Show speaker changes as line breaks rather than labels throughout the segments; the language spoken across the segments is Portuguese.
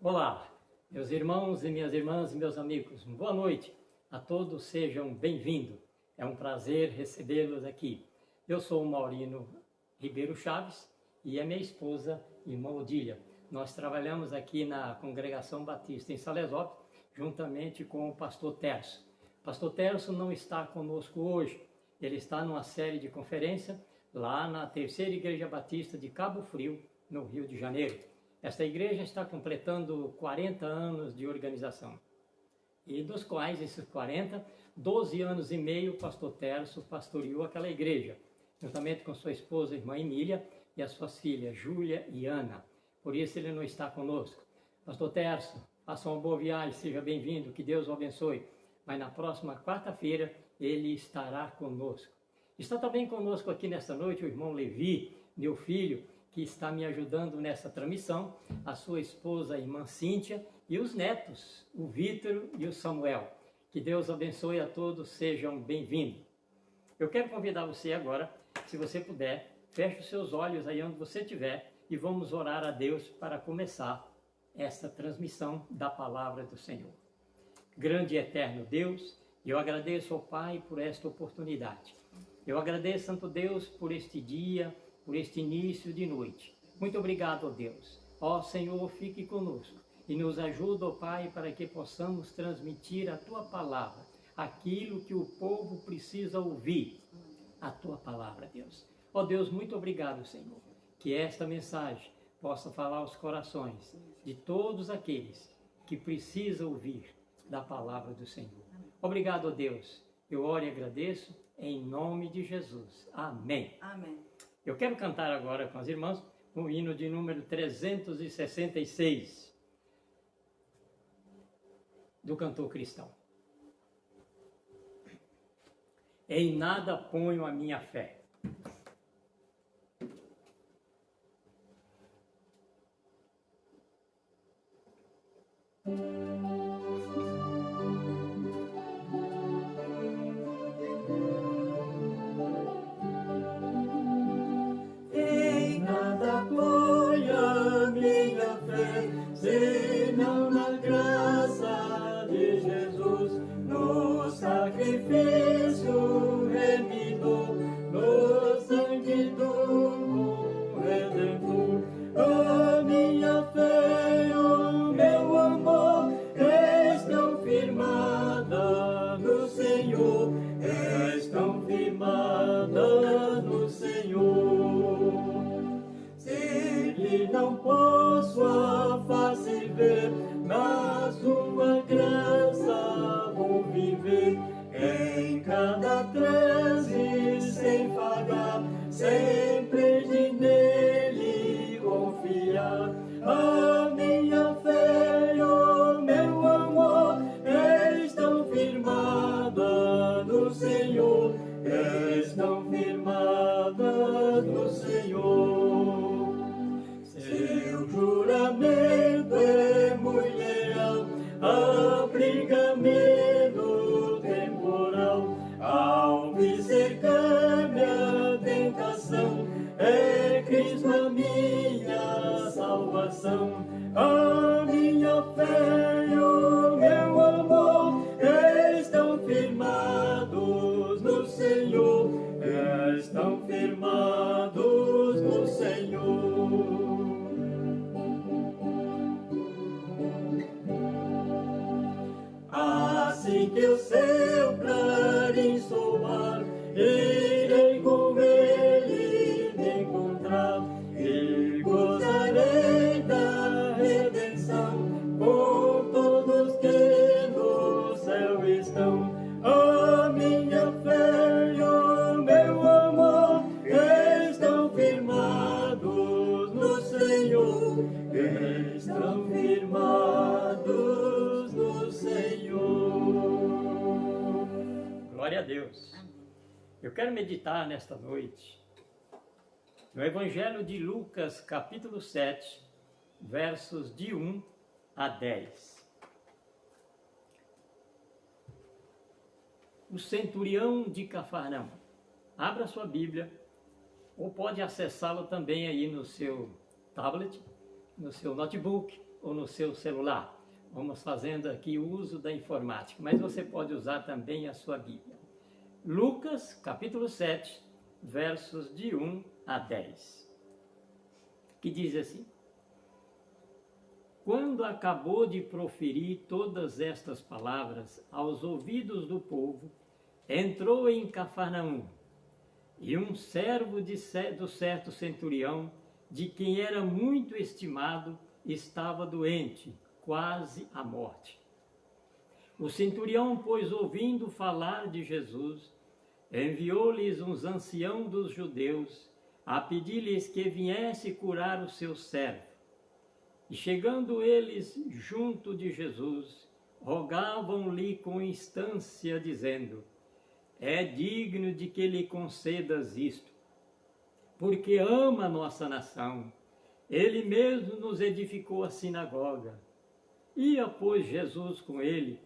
Olá, meus irmãos e minhas irmãs e meus amigos, boa noite a todos, sejam bem-vindos. É um prazer recebê-los aqui. Eu sou o Maurino Ribeiro Chaves e a minha esposa, irmã Odília. Nós trabalhamos aqui na Congregação Batista em Salesópolis, juntamente com o pastor Terço. O pastor Terço não está conosco hoje, ele está numa série de conferência lá na Terceira Igreja Batista de Cabo Frio, no Rio de Janeiro. Esta igreja está completando 40 anos de organização. E dos quais, esses 40, 12 anos e meio, o pastor Terço pastoreou aquela igreja, juntamente com sua esposa, irmã Emília, e as suas filhas, Júlia e Ana. Por isso ele não está conosco. Pastor Terço, faça uma boa viagem, seja bem-vindo, que Deus o abençoe. Mas na próxima quarta-feira ele estará conosco. Está também conosco aqui nesta noite o irmão Levi, meu filho, que está me ajudando nessa transmissão, a sua esposa, a irmã Cíntia, e os netos, o Vítor e o Samuel. Que Deus abençoe a todos, sejam bem-vindos. Eu quero convidar você agora, se você puder, feche os seus olhos aí onde você estiver e vamos orar a Deus para começar esta transmissão da Palavra do Senhor. Grande e eterno Deus, eu agradeço ao Pai por esta oportunidade. Eu agradeço, Santo Deus, por este dia, por este início de noite. Muito obrigado, ó Deus. Ó Senhor, fique conosco e nos ajuda, ó Pai, para que possamos transmitir a Tua Palavra, aquilo que o povo precisa ouvir, a Tua Palavra, Deus. Ó Deus, muito obrigado, Senhor, que esta mensagem possa falar aos corações de todos aqueles que precisam ouvir da Palavra do Senhor. Obrigado, ó Deus. Eu oro e agradeço em nome de Jesus. Amém.
Amém.
Eu quero cantar agora com as irmãs o hino de número 366 do cantor cristão. Em nada ponho a minha fé.
Senão na graça de Jesus, no sacrifício remidor, no sangue do Redentor. A minha fé e o meu amor estão firmada no Senhor, estão firmada no Senhor. Se não posso a face ver, na sua graça vou viver. Em cada transe sem falhar, sempre de nele confiar. A minha fé e o meu amor estão firmadas no Senhor, estão firmadas no Senhor. Seu juramento é muito leal, abriga-me no temporal. Ao me cercar minha tentação, é Cristo a minha salvação. A minha fé e o meu amor estão firmados no Senhor, estão firmados no Senhor. Assim que o seu clarim soar, irei com ele me encontrar e gozarei da redenção com todos que no céu estão. A minha fé e o meu amor estão firmados no Senhor, estão firmados no Senhor.
Glória a Deus. Eu quero meditar nesta noite no Evangelho de Lucas, capítulo 7, versos de 1 a 10. O centurião de Cafarnaum. Abra sua Bíblia, ou pode acessá-lo também aí no seu tablet, no seu notebook, ou no seu celular. Vamos fazendo aqui o uso da informática, mas você pode usar também a sua Bíblia. Lucas, capítulo 7, versos de 1 a 10, que diz assim: Quando acabou de proferir todas estas palavras aos ouvidos do povo, entrou em Cafarnaum, e um servo do certo centurião, de quem era muito estimado, estava doente, quase à morte. O centurião, pois, ouvindo falar de Jesus, enviou-lhes uns anciãos dos judeus a pedir-lhes que viesse curar o seu servo. E chegando eles junto de Jesus, rogavam-lhe com instância, dizendo: É digno de que lhe concedas isto, porque ama a nossa nação. Ele mesmo nos edificou a sinagoga. Ia, pois, Jesus com ele,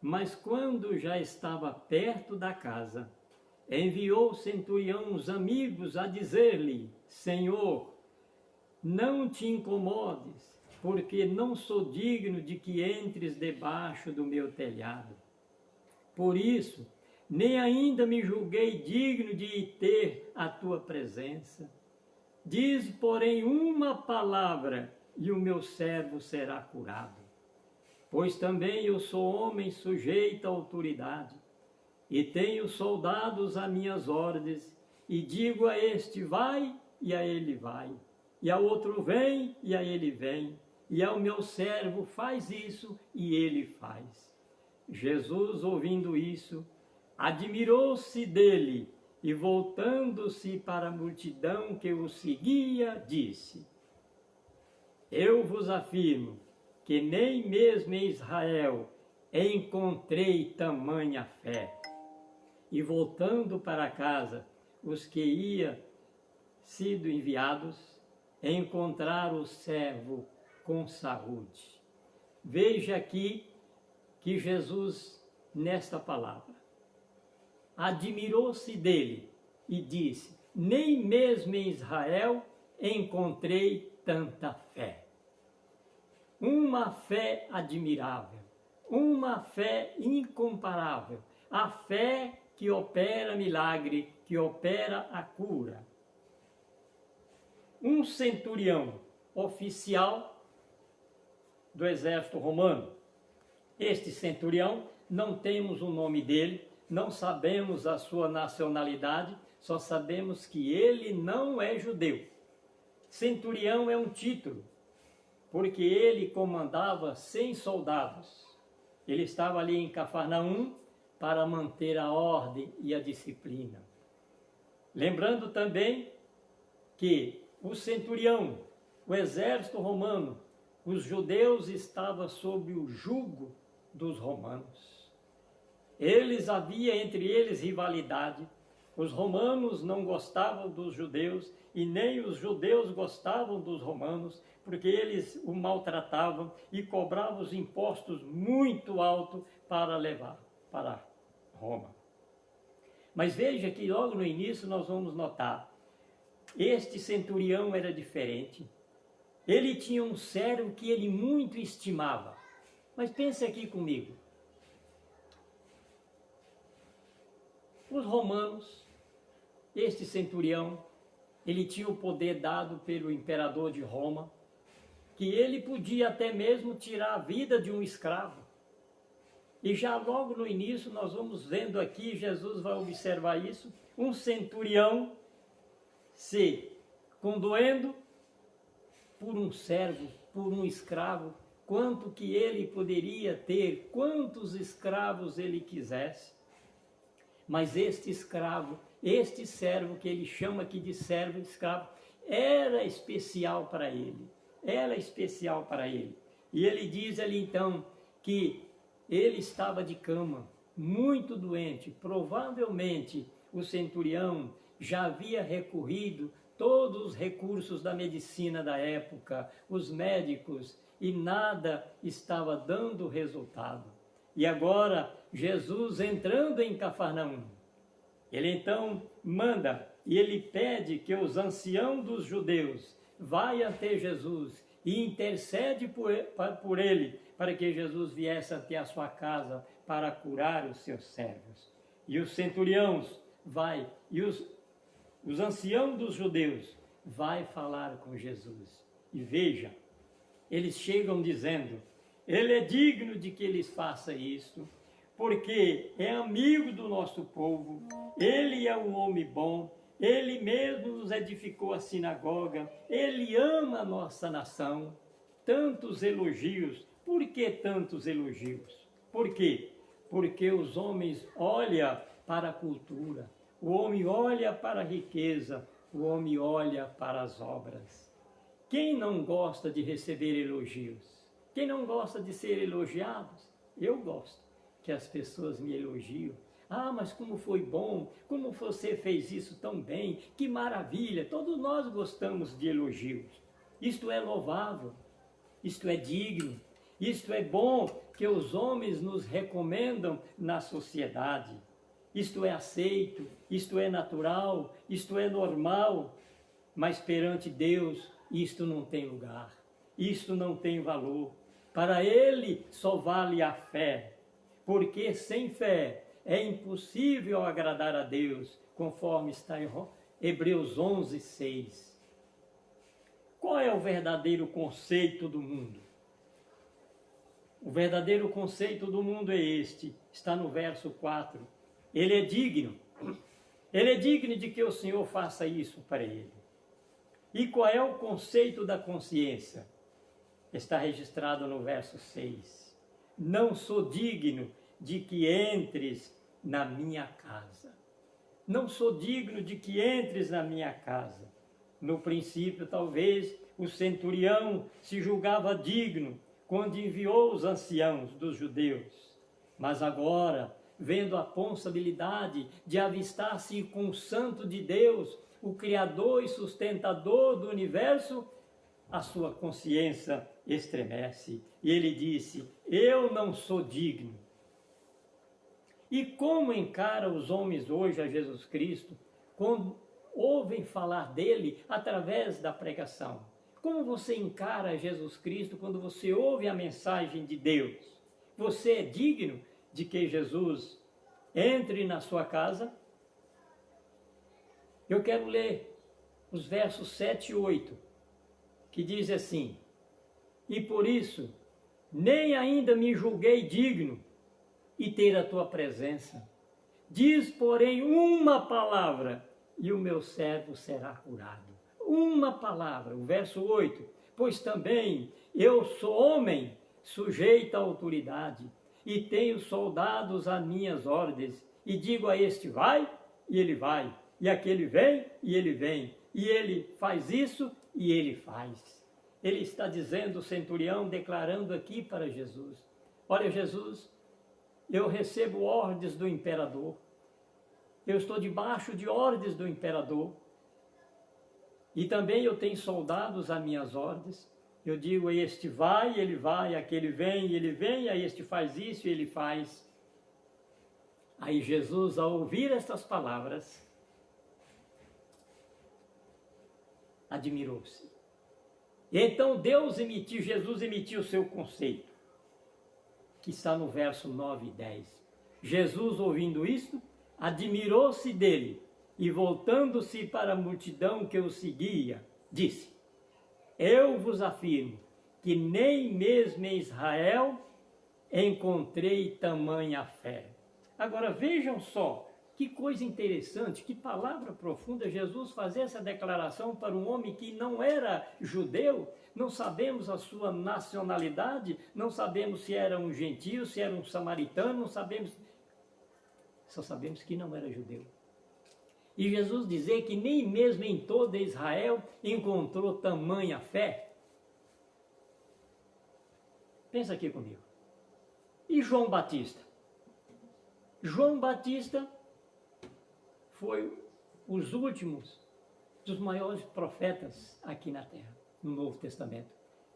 mas quando já estava perto da casa, enviou o centurião os amigos a dizer-lhe: Senhor, não te incomodes, porque não sou digno de que entres debaixo do meu telhado. Por isso, nem ainda me julguei digno de ir ter a tua presença. Diz, porém, uma palavra, e o meu servo será curado. Pois também eu sou homem sujeito à autoridade, e tenho soldados a minhas ordens, e digo a este: vai, e a ele vai, e ao outro: vem, e a ele vem, e ao meu servo: faz isso, e ele faz. Jesus, ouvindo isso, admirou-se dele, e voltando-se para a multidão que o seguia, disse: Eu vos afirmo que nem mesmo em Israel encontrei tamanha fé. E voltando para casa, os que iam sido enviados encontraram o servo com saúde. Veja aqui que Jesus, nesta palavra, admirou-se dele e disse: nem mesmo em Israel encontrei tanta fé. Uma fé admirável, uma fé incomparável, a fé que opera milagre, que opera a cura. Um centurião oficial do exército romano. Este centurião, não temos o nome dele, não sabemos a sua nacionalidade, só sabemos que ele não é judeu. Centurião é um título, porque ele comandava 100 soldados. Ele estava ali em Cafarnaum para manter a ordem e a disciplina. Lembrando também que o centurião, o exército romano, os judeus estavam sob o jugo dos romanos. Havia entre eles rivalidade. Os romanos não gostavam dos judeus e nem os judeus gostavam dos romanos, porque eles o maltratavam e cobravam os impostos muito altos para levar para Roma. Mas veja que logo no início nós vamos notar, este centurião era diferente. Ele tinha um servo que ele muito estimava. Mas pense aqui comigo. Os romanos, este centurião, ele tinha o poder dado pelo imperador de Roma, que ele podia até mesmo tirar a vida de um escravo. E já logo no início nós vamos vendo aqui, Jesus vai observar isso, um centurião se condoendo por um servo, por um escravo, quanto que ele poderia ter, quantos escravos ele quisesse. Mas este escravo, este servo que ele chama aqui de servo escravo, era especial para ele, era especial para ele. E ele diz ali então que ele estava de cama, muito doente, provavelmente o centurião já havia recorrido todos os recursos da medicina da época, os médicos, e nada estava dando resultado. E agora, Jesus entrando em Cafarnaum, ele então manda e ele pede que os anciãos dos judeus vá até Jesus e intercede por ele, para que Jesus viesse até a sua casa para curar os seus servos. E os centuriões e os anciãos dos judeus vai falar com Jesus. E veja, eles chegam dizendo, ele é digno de que eles façam isto, porque é amigo do nosso povo, ele é um homem bom, ele mesmo nos edificou a sinagoga, ele ama a nossa nação. Tantos elogios. Por que tantos elogios? Por quê? Porque os homens olham para a cultura, o homem olha para a riqueza, o homem olha para as obras. Quem não gosta de receber elogios? Quem não gosta de ser elogiado? Eu gosto que as pessoas me elogiam. Ah, mas como foi bom, como você fez isso tão bem, que maravilha. Todos nós gostamos de elogios. Isto é louvável, isto é digno, isto é bom que os homens nos recomendam na sociedade. Isto é aceito, isto é natural, isto é normal, mas perante Deus isto não tem lugar, isto não tem valor. Para Ele só vale a fé, porque sem fé é impossível agradar a Deus, conforme está em Hebreus 11, 6. Qual é o verdadeiro conceito do mundo? O verdadeiro conceito do mundo é este, está no verso 4. Ele é digno de que o Senhor faça isso para ele. E qual é o conceito da consciência? Está registrado no verso 6. Não sou digno de que entres na minha casa. Não sou digno de que entres na minha casa. No princípio, talvez, o centurião se julgava digno quando enviou os anciãos dos judeus. Mas agora, vendo a responsabilidade de avistar-se com o Santo de Deus, o Criador e sustentador do universo, a sua consciência estremece. E ele disse, eu não sou digno. E como encara os homens hoje a Jesus Cristo, quando ouvem falar dele através da pregação? Como você encara Jesus Cristo quando você ouve a mensagem de Deus? Você é digno de que Jesus entre na sua casa? Eu quero ler os versos 7 e 8, que diz assim, e por isso, nem ainda me julguei digno e ter a tua presença. Diz, porém, uma palavra, e o meu servo será curado. Uma palavra, o verso 8, pois também eu sou homem, sujeito à autoridade, e tenho soldados a minhas ordens, e digo a este vai, e ele vai, e aquele vem, e ele vem, e ele faz isso, e ele faz. Ele está dizendo, o centurião, declarando aqui para Jesus, olha Jesus, eu recebo ordens do imperador, eu estou debaixo de ordens do imperador, e também eu tenho soldados a minhas ordens. Eu digo, este vai, ele vai, aquele vem, ele vem, aí este faz isso, ele faz. Aí Jesus, ao ouvir estas palavras, admirou-se. Então Jesus emitiu o seu conceito, que está no verso 9 e 10. Jesus, ouvindo isto, admirou-se dele, e voltando-se para a multidão que o seguia, disse, eu vos afirmo que nem mesmo em Israel encontrei tamanha fé. Agora vejam só, que coisa interessante, que palavra profunda, Jesus fazer essa declaração para um homem que não era judeu, não sabemos a sua nacionalidade, não sabemos se era um gentio, se era um samaritano, não sabemos, só sabemos que não era judeu. E Jesus dizer que nem mesmo em toda Israel encontrou tamanha fé. Pensa aqui comigo. E João Batista? João Batista foi os últimos dos maiores profetas aqui na terra, no Novo Testamento.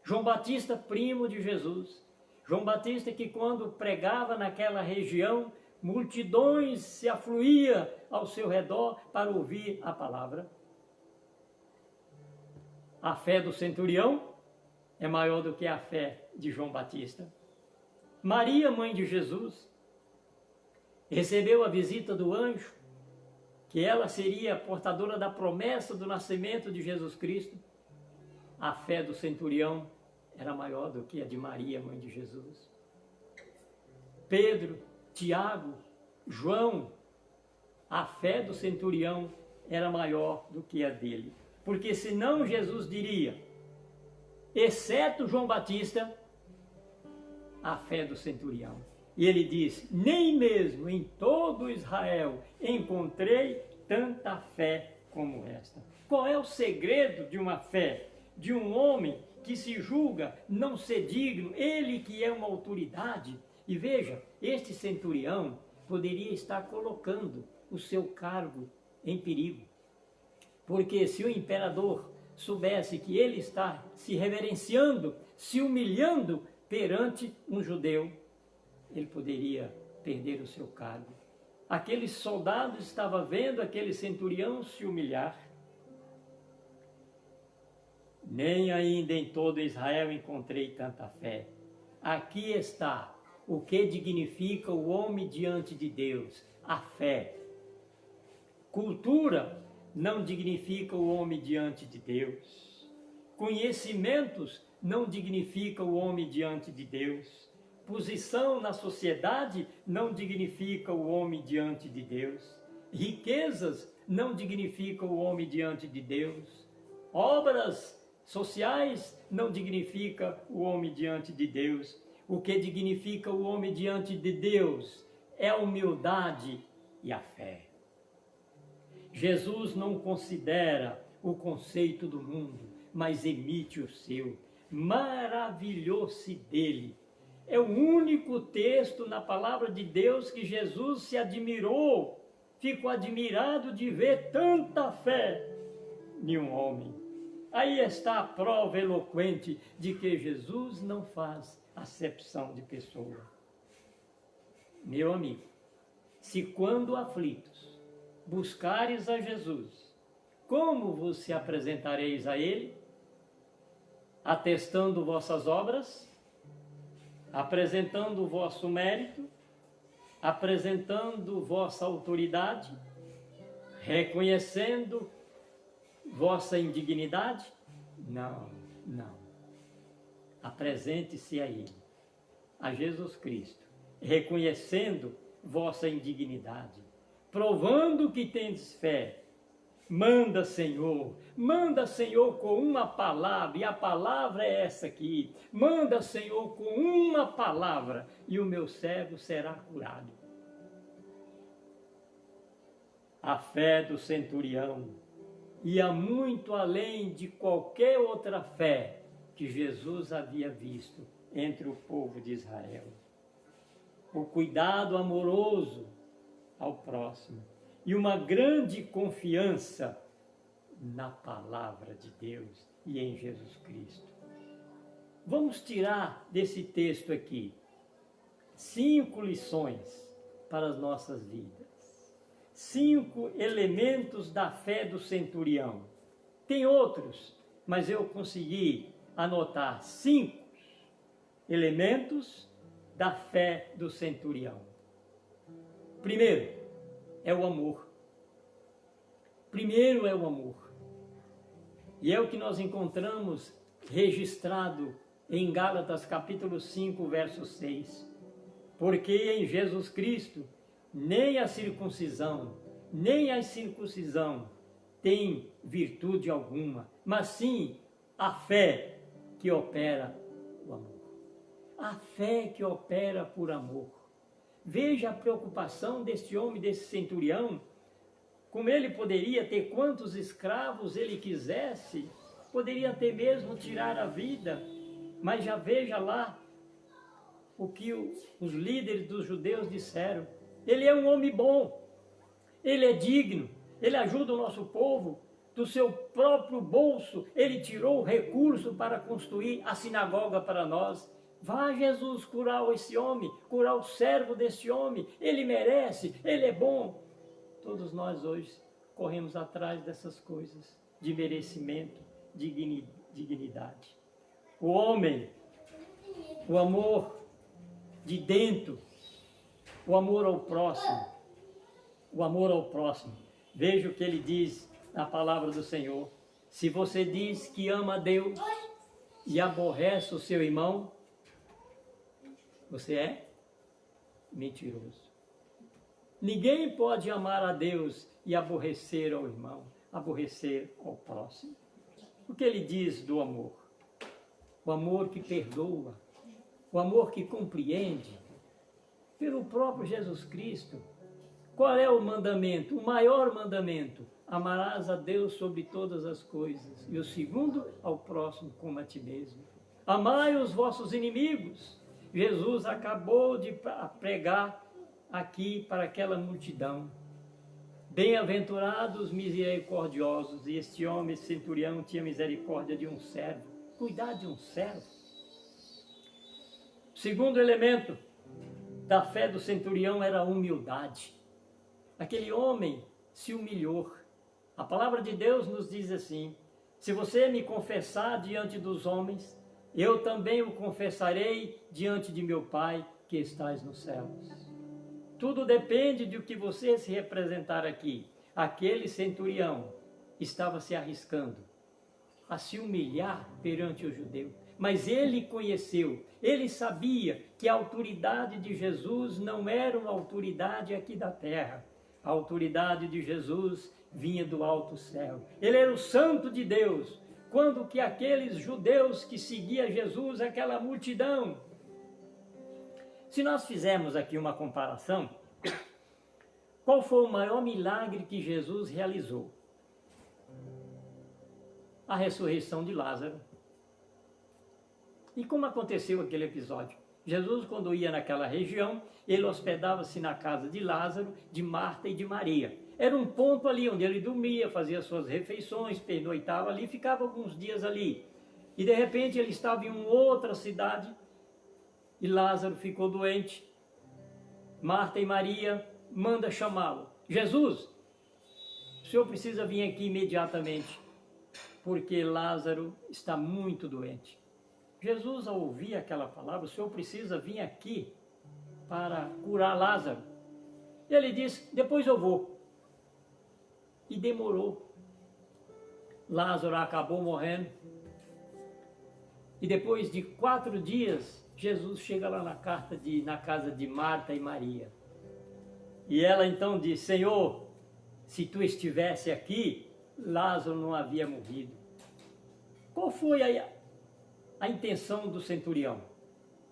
João Batista, primo de Jesus. João Batista que quando pregava naquela região, multidões se afluíam ao seu redor para ouvir a palavra. A fé do centurião é maior do que a fé de João Batista. Maria, mãe de Jesus, recebeu a visita do anjo, que ela seria portadora da promessa do nascimento de Jesus Cristo. A fé do centurião era maior do que a de Maria, mãe de Jesus. Pedro, Tiago, João, a fé do centurião era maior do que a dele. Porque senão Jesus diria, exceto João Batista, a fé do centurião. E ele disse, nem mesmo em todo Israel encontrei tanta fé como esta. Qual é o segredo de uma fé? De um homem que se julga não ser digno, ele que é uma autoridade. E veja, este centurião poderia estar colocando o seu cargo em perigo. Porque se o imperador soubesse que ele está se reverenciando, se humilhando perante um judeu, ele poderia perder o seu cargo. Aqueles soldados estavam vendo aquele centurião se humilhar. Nem ainda em todo Israel encontrei tanta fé. Aqui está o que dignifica o homem diante de Deus, a fé. Cultura não dignifica o homem diante de Deus. Conhecimentos não dignifica o homem diante de Deus. Posição na sociedade não dignifica o homem diante de Deus. Riquezas não dignificam o homem diante de Deus. Obras sociais não dignificam o homem diante de Deus. O que dignifica o homem diante de Deus é a humildade e a fé. Jesus não considera o conceito do mundo, mas emite o seu. Maravilhou-se dele. É o único texto na palavra de Deus que Jesus se admirou, ficou admirado de ver tanta fé em um homem. Aí está a prova eloquente de que Jesus não faz acepção de pessoa. Meu amigo, se quando aflitos buscares a Jesus, como vos se apresentareis a Ele? Atestando vossas obras? Apresentando o vosso mérito? Apresentando vossa autoridade? Reconhecendo vossa indignidade? Não, não. Apresente-se a Ele, a Jesus Cristo, reconhecendo vossa indignidade, provando que tendes fé. Manda, Senhor com uma palavra, e a palavra é essa aqui. Manda, Senhor, com uma palavra, e o meu servo será curado. A fé do centurião ia muito além de qualquer outra fé que Jesus havia visto entre o povo de Israel. O cuidado amoroso ao próximo e uma grande confiança na palavra de Deus e em Jesus Cristo. Vamos tirar desse texto aqui 5 lições para as nossas vidas. 5 elementos da fé do centurião. Tem outros, mas eu consegui anotar 5 elementos da fé do centurião. Primeiro, é o amor. Primeiro é o amor. E é o que nós encontramos registrado em Gálatas capítulo 5, verso 6. Porque em Jesus Cristo, nem a circuncisão, nem a incircuncisão tem virtude alguma, mas sim a fé que opera o amor. A fé que opera por amor. Veja a preocupação deste homem, desse centurião, como ele poderia ter quantos escravos ele quisesse, poderia até mesmo tirar a vida, mas já veja lá o que os líderes dos judeus disseram. Ele é um homem bom, ele é digno, ele ajuda o nosso povo, do seu próprio bolso ele tirou o recurso para construir a sinagoga para nós. Vá, Jesus, curar esse homem, curar o servo desse homem, ele merece, ele é bom. Todos nós hoje corremos atrás dessas coisas, de merecimento, dignidade. o homem, o amor de dentro, o amor ao próximo, o amor ao próximo. Veja o que ele diz na palavra do Senhor. Se você diz que ama a Deus e aborrece o seu irmão, você é mentiroso. Ninguém pode amar a Deus e aborrecer ao irmão, aborrecer ao próximo. O que ele diz do amor? O amor que perdoa, o amor que compreende, pelo próprio Jesus Cristo. Qual é o mandamento? O maior mandamento: amarás a Deus sobre todas as coisas. E o segundo, ao próximo como a ti mesmo. Amai os vossos inimigos. Jesus acabou de pregar aqui para aquela multidão. Bem-aventurados misericordiosos. E este homem centurião tinha misericórdia de um servo. Cuidar de um servo. O segundo elemento da fé do centurião era a humildade. Aquele homem se humilhou. A palavra de Deus nos diz assim: se você me confessar diante dos homens, eu também o confessarei diante de meu Pai que estás nos céus. Tudo depende do que você se representar aqui. Aquele centurião estava se arriscando a se humilhar perante o judeu. Mas ele conheceu, ele sabia que a autoridade de Jesus não era uma autoridade aqui da terra. A autoridade de Jesus vinha do alto céu. Ele era o santo de Deus. Quando que aqueles judeus que seguiam Jesus, aquela multidão... Se nós fizermos aqui uma comparação, qual foi o maior milagre que Jesus realizou? A ressurreição de Lázaro. E como aconteceu aquele episódio? Jesus, quando ia naquela região, ele hospedava-se na casa de Lázaro, de Marta e de Maria. Era um ponto ali onde ele dormia, fazia suas refeições, pernoitava ali, ficava alguns dias ali. E de repente ele estava em uma outra cidade e Lázaro ficou doente. Marta e Maria mandam chamá-lo. Jesus, o senhor precisa vir aqui imediatamente, porque Lázaro está muito doente. Jesus, ao ouvir aquela palavra, o senhor precisa vir aqui para curar Lázaro. Ele disse, depois eu vou. E demorou. Lázaro acabou morrendo. E depois de 4 dias, Jesus chega lá na casa de Marta e Maria. E ela então diz, Senhor, se tu estivesse aqui, Lázaro não havia morrido. Qual foi a intenção do centurião?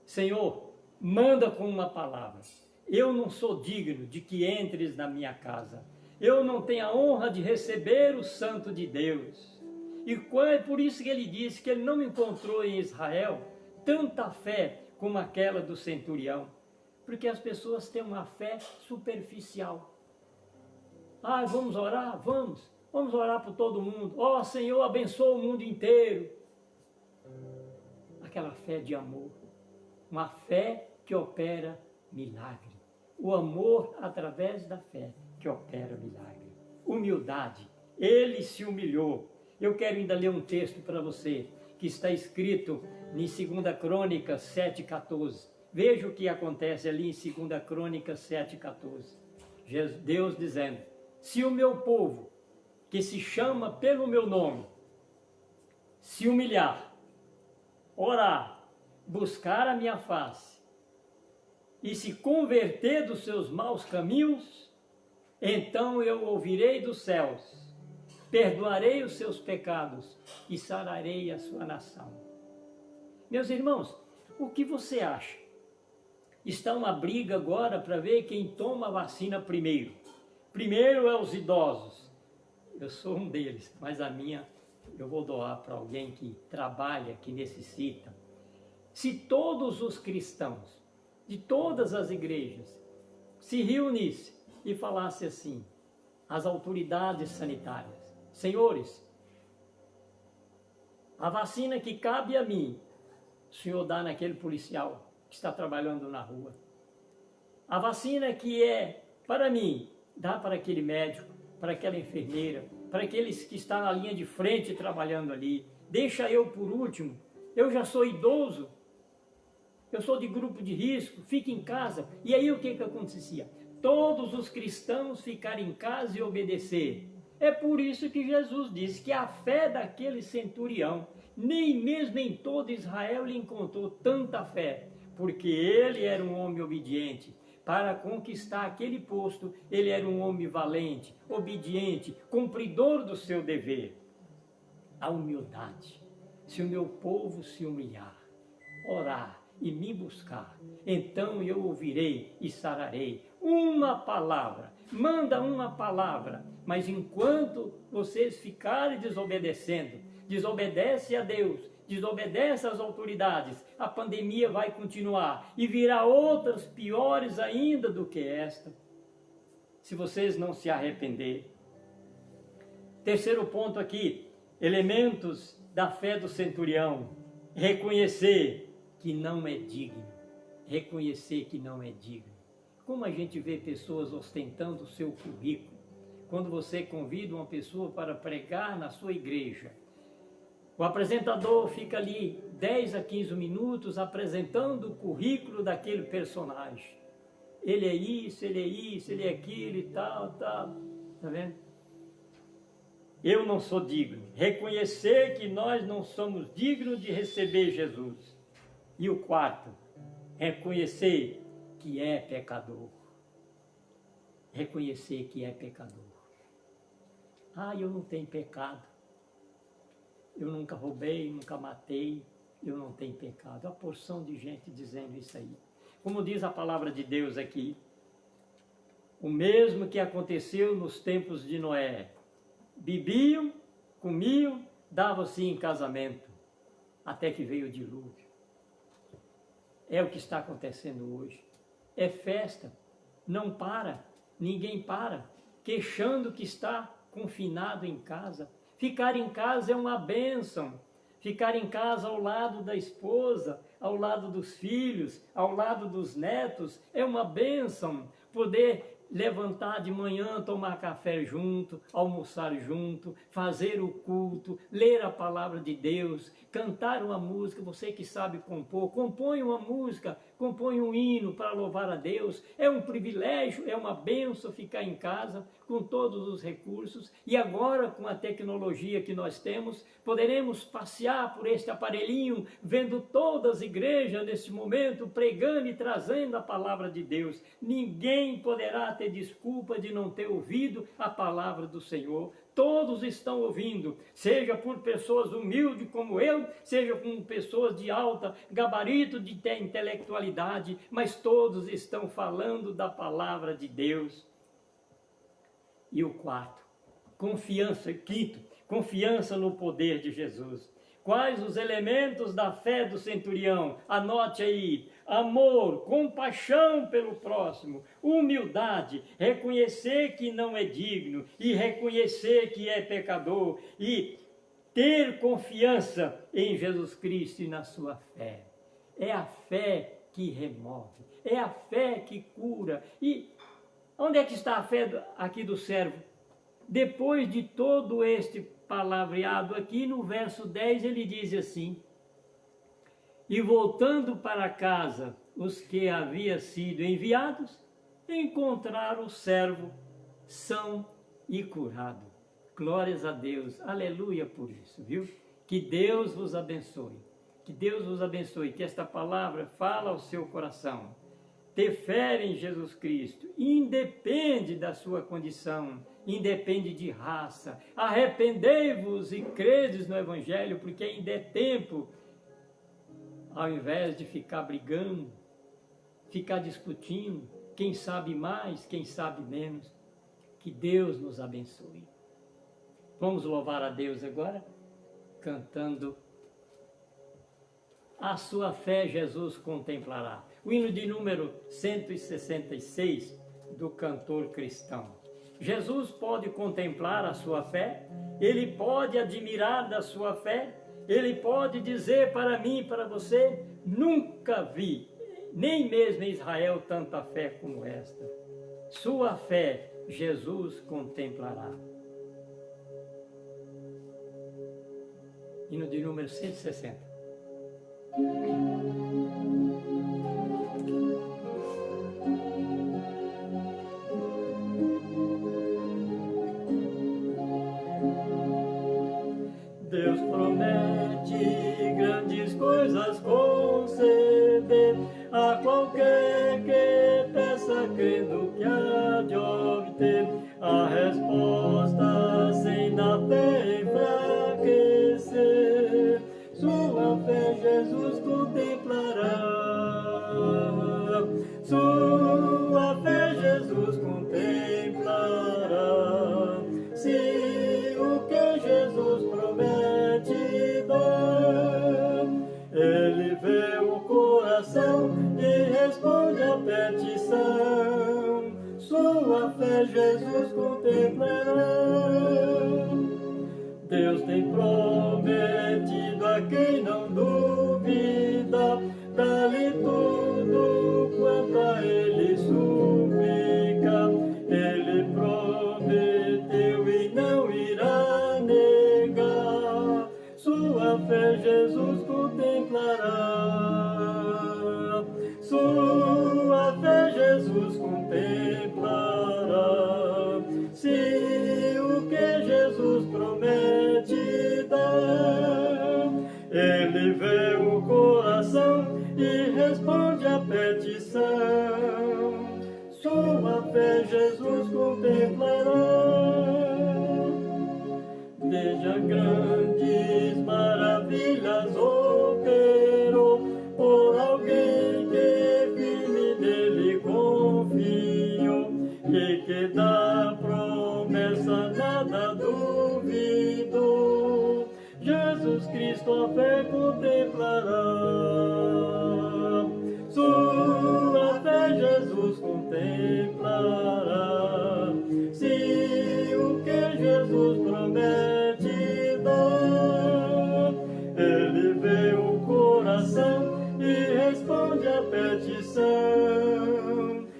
Senhor, manda com uma palavra. Eu não sou digno de que entres na minha casa. Eu não tenho a honra de receber o santo de Deus. E é por isso que ele disse que ele não encontrou em Israel tanta fé como aquela do centurião. Porque as pessoas têm uma fé superficial. Ah, vamos orar? Vamos. Vamos orar por todo mundo. Ó, Senhor, abençoa o mundo inteiro. Aquela fé de amor. Uma fé que opera milagre. O amor através da fé que opera milagre. Humildade. Ele se humilhou. Eu quero ainda ler um texto para você, que está escrito em 2 Crônicas 7,14. Veja o que acontece ali em 2 Crônicas 7,14. Deus dizendo, se o meu povo, que se chama pelo meu nome, se humilhar, orar, buscar a minha face, e se converter dos seus maus caminhos, então eu ouvirei dos céus, perdoarei os seus pecados e sararei a sua nação. Meus irmãos, o que você acha? Está uma briga agora para ver quem toma a vacina primeiro. Primeiro é os idosos. Eu sou um deles, mas a minha eu vou doar para alguém que trabalha, que necessita. Se todos os cristãos de todas as igrejas se reunissem e falassem assim, às autoridades sanitárias, senhores, a vacina que cabe a mim, o senhor dá naquele policial que está trabalhando na rua. A vacina que é para mim, dá para aquele médico, para aquela enfermeira, para aqueles que estão na linha de frente trabalhando ali. Deixa eu por último, eu já sou idoso, eu sou de grupo de risco, fique em casa. E aí o que acontecia? Todos os cristãos ficaram em casa e obedecer. É por isso que Jesus disse que a fé daquele centurião, nem mesmo em todo Israel lhe encontrou tanta fé, porque ele era um homem obediente. Para conquistar aquele posto, ele era um homem valente, obediente, cumpridor do seu dever. A humildade. Se o meu povo se humilhar, orar e me buscar, então eu ouvirei e sararei. Uma palavra, manda uma palavra, mas enquanto vocês ficarem desobedecendo, desobedece a Deus, desobedece às autoridades, a pandemia vai continuar e virá outras piores ainda do que esta, se vocês não se arrepender. Terceiro ponto aqui, elementos da fé do centurião: reconhecer que não é digno, reconhecer que não é digno. Como a gente vê pessoas ostentando o seu currículo, quando você convida uma pessoa para pregar na sua igreja, o apresentador fica ali 10 a 15 minutos apresentando o currículo daquele personagem. Ele é isso, ele é isso, ele é aquilo e tal, tal. Está vendo? Eu não sou digno. Reconhecer que nós não somos dignos de receber Jesus. E o quarto, reconhecer que é pecador. Reconhecer que é pecador. Ah, eu não tenho pecado. Eu nunca roubei, nunca matei, eu não tenho pecado. Há uma porção de gente dizendo isso aí. Como diz a palavra de Deus aqui, o mesmo que aconteceu nos tempos de Noé. Bebiam, comiam, davam-se em casamento, até que veio o dilúvio. É o que está acontecendo hoje. É festa, não para, ninguém para, queixando que está confinado em casa. Ficar em casa é uma bênção. Ficar em casa ao lado da esposa, ao lado dos filhos, ao lado dos netos, é uma bênção. Poder levantar de manhã, tomar café junto, almoçar junto, fazer o culto, ler a palavra de Deus, cantar uma música. Você que sabe compor, compõe uma música, compõe um hino para louvar a Deus. É um privilégio, é uma bênção ficar em casa com todos os recursos. E agora, com a tecnologia que nós temos, poderemos passear por este aparelhinho, vendo todas as igrejas nesse momento, pregando e trazendo a palavra de Deus. Ninguém poderá ter desculpa de não ter ouvido a palavra do Senhor. Todos estão ouvindo, seja por pessoas humildes como eu, seja com pessoas de alta gabarito de intelectualidade, mas todos estão falando da palavra de Deus. E o quarto, confiança. Quinto, confiança no poder de Jesus. Quais os elementos da fé do centurião? Anote aí: amor, compaixão pelo próximo, humildade, reconhecer que não é digno e reconhecer que é pecador e ter confiança em Jesus Cristo e na sua fé. É a fé que remove, é a fé que cura. E onde é que está a fé aqui do servo? Depois de todo este palavreado aqui, no verso 10 ele diz assim: e voltando para casa, os que haviam sido enviados, encontraram o servo são e curado. Glórias a Deus, aleluia por isso, viu? Que Deus vos abençoe, que Deus vos abençoe, que esta palavra fala ao seu coração. Ter fé em Jesus Cristo independe da sua condição, independe de raça. Arrependei-vos e credes no Evangelho, porque ainda é tempo, ao invés de ficar brigando, ficar discutindo, quem sabe mais, quem sabe menos. Que Deus nos abençoe. Vamos louvar a Deus agora, cantando A Sua Fé Jesus Contemplará. O hino de número 166 do cantor cristão. Jesus pode contemplar a sua fé, ele pode admirar da sua fé, ele pode dizer para mim e para você: nunca vi, nem mesmo em Israel, tanta fé como esta. Sua fé Jesus contemplará. Hino de número 160.
Deus promete grandes coisas conceder a qualquer que peça, crendo que há de obter a resposta sem na fé enfraquecer. Sua fé Jesus contemplará. Sua fé Jesus contemplará. Se o que Jesus promete dar, Ele vê o coração e responde a petição. Sua fé Jesus contemplará. Deus tem prometido a quem não duvida, dá-lhe tudo quanto a Ele suplica. Ele prometeu e não irá negar. Sua fé Jesus contemplará. Sua fé Jesus contemplará. Se o que Jesus promete dar, Ele vê o coração e responde a petição. Sua fé Jesus contemplará. Veja grandes maravilhas operou por alguém que firme nele confiou, e que da promessa nada duvidou. Jesus Cristo a fé contemplará. Sua fé Jesus contemplará. Se o que Jesus promete dar, Ele vê o coração e responde a petição.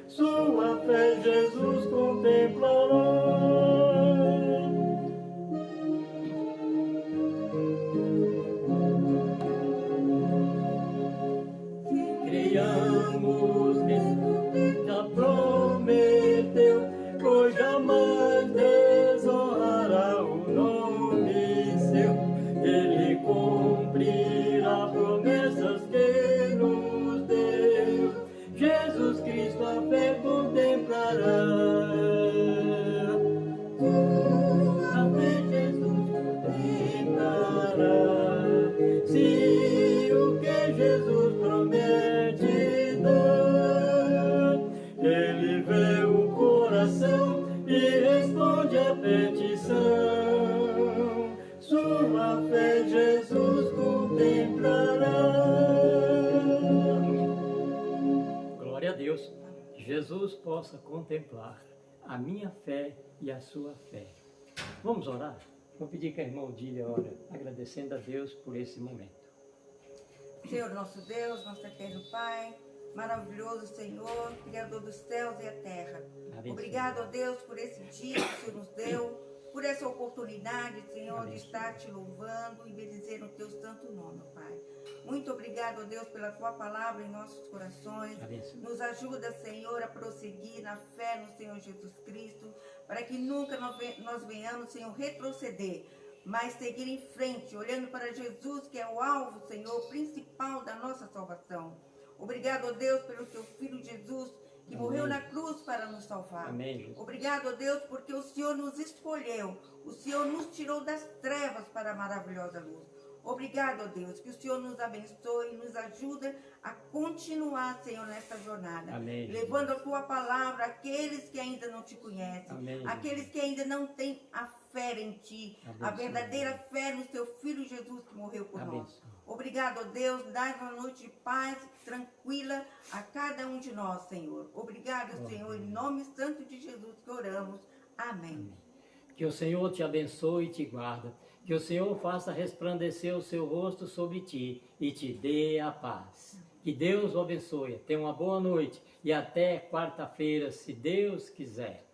Sua fé Jesus contemplará. Criamos que já prometeu, pois jamais desonrará o nome seu. Ele cumprirá promessas que nos deu. Jesus Cristo a fé contemplará. A fé Jesus contemplará. Se o que Jesus promete dar, Ele vê o coração e responde a petição. Sua fé Jesus contemplará.
Glória a Deus. Que Jesus possa contemplar a minha fé e a sua fé. Vamos orar? Vou pedir que a irmã Odília ore, agradecendo a Deus por esse momento.
Senhor nosso Deus, nosso eterno Pai, maravilhoso Senhor, Criador dos céus e a terra.
Amém.
Obrigado, ó Deus, por esse dia que o Senhor nos deu, por essa oportunidade, Senhor,
Amém.
de estar te louvando e bendizendo o teu santo nome, Pai. Muito obrigado, ó Deus, pela tua palavra em nossos corações.
Amém.
Nos ajuda, Senhor, a prosseguir na fé no Senhor Jesus Cristo, para que nunca nós venhamos, Senhor, retroceder, mas seguir em frente, olhando para Jesus, que é o alvo, Senhor, principal da nossa salvação. Obrigado, ó Deus, pelo teu Filho Jesus, que
Amém.
morreu na cruz para nos salvar.
Amém, Jesus.
Obrigado, ó Deus, porque o Senhor nos escolheu, o Senhor nos tirou das trevas para a maravilhosa luz. Obrigado, ó Deus, que o Senhor nos abençoe e nos ajuda a continuar, Senhor, nessa jornada.
Amém, Jesus.
Levando a tua palavra àqueles que ainda não te conhecem,
Amém,
aqueles que ainda não têm a fé em ti, a
Abençoe.
verdadeira fé no teu Filho Jesus que morreu por nós.
Abençoe.
Obrigado, ó Deus, dai uma noite de paz tranquila a cada um de nós, Senhor. Obrigado, Senhor, em nome santo de Jesus que oramos. Amém.
Que o Senhor te abençoe e te guarda. Que o Senhor faça resplandecer o seu rosto sobre ti e te dê a paz. Que Deus o abençoe. Tenha uma boa noite e até quarta-feira, se Deus quiser.